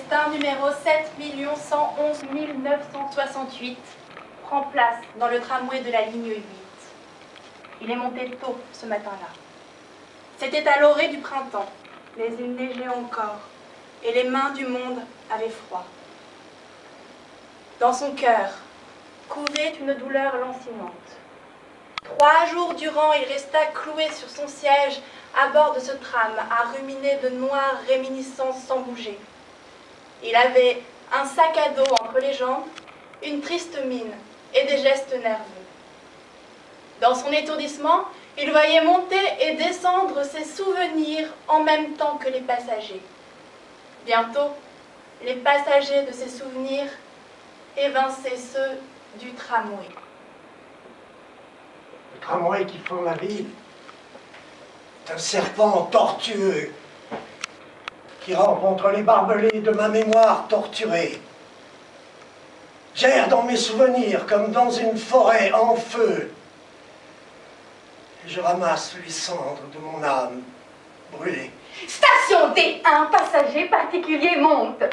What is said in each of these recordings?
destin numéro 7 111 968 prend place dans le tramway de la ligne 8. Il est monté tôt ce matin-là. C'était à l'orée du printemps, mais il neigeait encore, et les mains du monde avaient froid. Dans son cœur couvait une douleur lancinante. 3 jours durant, il resta cloué sur son siège à bord de ce tram, à ruminer de noires réminiscences sans bouger. Il avait un sac à dos entre les jambes, une triste mine et des gestes nerveux. Dans son étourdissement, il voyait monter et descendre ses souvenirs en même temps que les passagers. Bientôt, les passagers de ses souvenirs évinçaient ceux du tramway. Le tramway qui fend la ville est un serpent tortueux qui rampe entre les barbelés de ma mémoire torturée. J'erre dans mes souvenirs comme dans une forêt en feu. Je ramasse les cendres de mon âme brûlée. Station D1, passager particulier monte.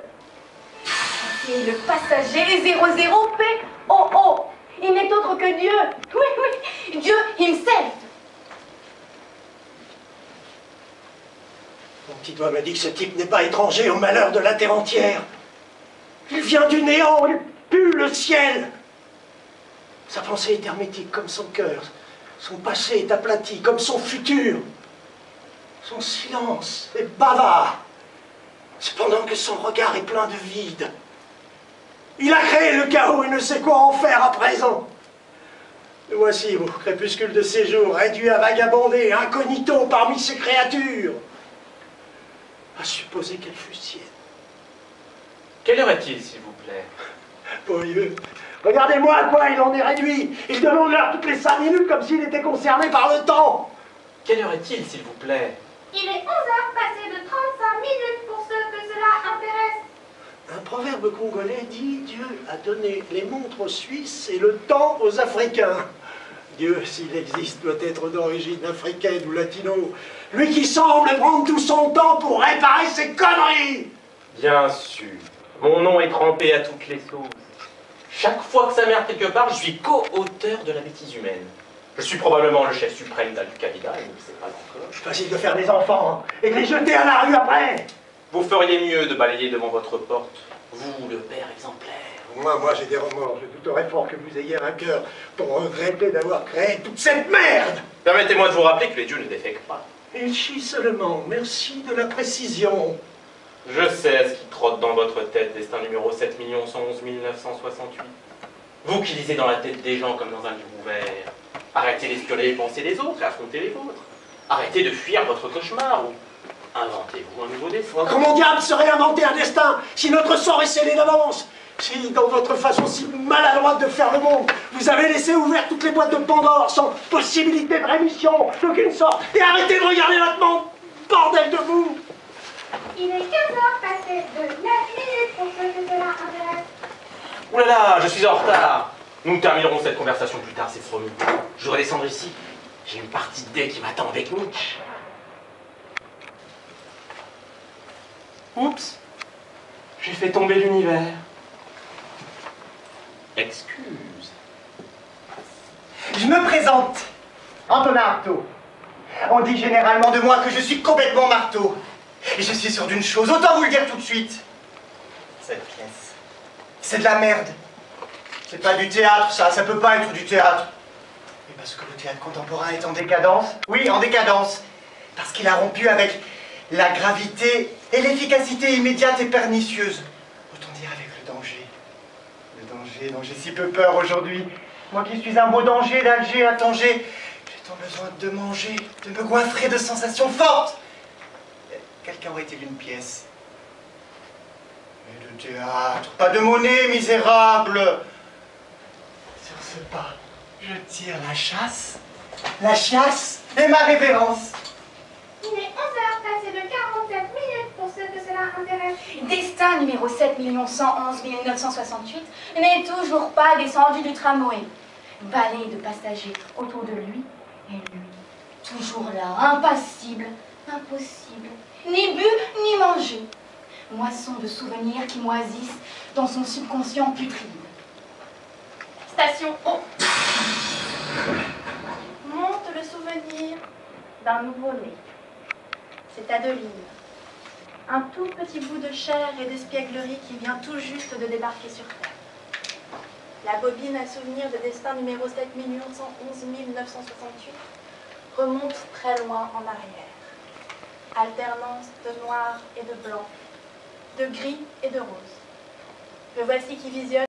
Et le passager 00POO. Il n'est autre que Dieu. Oui, Dieu himself. Mon petit doigt me dit que ce type n'est pas étranger au malheur de la terre entière. Il vient du néant, il pue le ciel. Sa pensée est hermétique comme son cœur. Son passé est aplati comme son futur. Son silence est bavard, cependant que son regard est plein de vide. Il a créé le chaos et ne sait quoi en faire à présent. Le voici, au crépuscule de ses jours, réduit à vagabonder, incognito parmi ces créatures. À supposer qu'elle fût sienne. Quelle heure est-il, s'il vous plaît? Bon Dieu, regardez-moi à quoi il en est réduit. Il demande l'heure toutes les 5 minutes comme s'il était concerné par le temps. Quelle heure est-il, s'il vous plaît? Il est 11 heures passées de 35 minutes pour ceux que cela intéresse. Un proverbe congolais dit « Dieu a donné les montres aux Suisses et le temps aux Africains ». Dieu, s'il existe, doit être d'origine africaine ou latino. Lui qui semble prendre tout son temps pour réparer ses conneries. Bien sûr. Mon nom est trempé à toutes les sauces. Chaque fois que ça merde quelque part, je suis co-auteur de la bêtise humaine. Je suis probablement le chef suprême d'Al-Qaïda, il ne sait pas encore. Facile de faire des enfants et de les jeter à la rue après. Vous feriez mieux de balayer devant votre porte, vous, le père exemplaire. Moi j'ai des remords. Je douterais fort que vous ayez un cœur pour regretter d'avoir créé toute cette merde. Permettez-moi de vous rappeler que les dieux ne défèquent pas. Il chie seulement. Merci de la précision. Je sais ce qui trotte dans votre tête, destin numéro 7 111 968. Vous qui lisez dans la tête des gens comme dans un livre ouvert. Arrêtez d'espionner les pensées des autres et affrontez les vôtres. Arrêtez de fuir votre cauchemar ou inventez-vous un nouveau destin. Comment diable serait inventé un destin si notre sort est scellé d'avance? Si, dans votre façon si maladroite de faire le monde, vous avez laissé ouvertes toutes les boîtes de Pandore sans possibilité de rémission d'aucune sorte, et arrêtez de regarder votre monde, bordel de vous! Il est 15 heures passées de 9 minutes pour ceux que cela intéresse. Ouh là là, je suis en retard. Nous terminerons cette conversation plus tard, c'est promis. Je dois descendre ici. J'ai une partie de dés qui m'attend avec Nietzsche. Oups, j'ai fait tomber l'univers. Excuse. Je me présente, Antonin Artaud. On dit généralement de moi que je suis complètement marteau. Et je suis sûr d'une chose, autant vous le dire tout de suite. Cette pièce, c'est de la merde. C'est pas du théâtre, ça peut pas être du théâtre. Mais parce que le théâtre contemporain est en décadence. Oui, en décadence. Parce qu'il a rompu avec la gravité et l'efficacité immédiate et pernicieuse. Autant dire avec le danger. Le danger dont j'ai si peu peur aujourd'hui. Moi qui suis un beau danger d'Alger à Tanger, j'ai tant besoin de manger, de me goinfrer de sensations fortes. Quelqu'un aurait-il une pièce? Mais de théâtre, pas de monnaie, misérable. Sur ce pas, je tire la chasse et ma révérence. Il est 11 heures passées de 47 minutes pour ceux que cela intéresse. Destin numéro 7 111 968 n'est toujours pas descendu du tramway. Balai de passagers autour de lui et lui, toujours là, impassible, impossible, ni bu ni mangé. moisson de souvenirs qui moisissent dans son subconscient putride. Station O. Monte le souvenir d'un nouveau-né. C'est Adeline. Un tout petit bout de chair et d'espièglerie qui vient tout juste de débarquer sur Terre. La bobine à souvenir de destin numéro 7 111 968 remonte très loin en arrière. Alternance de noir et de blanc, de gris et de rose. Le voici qui visionne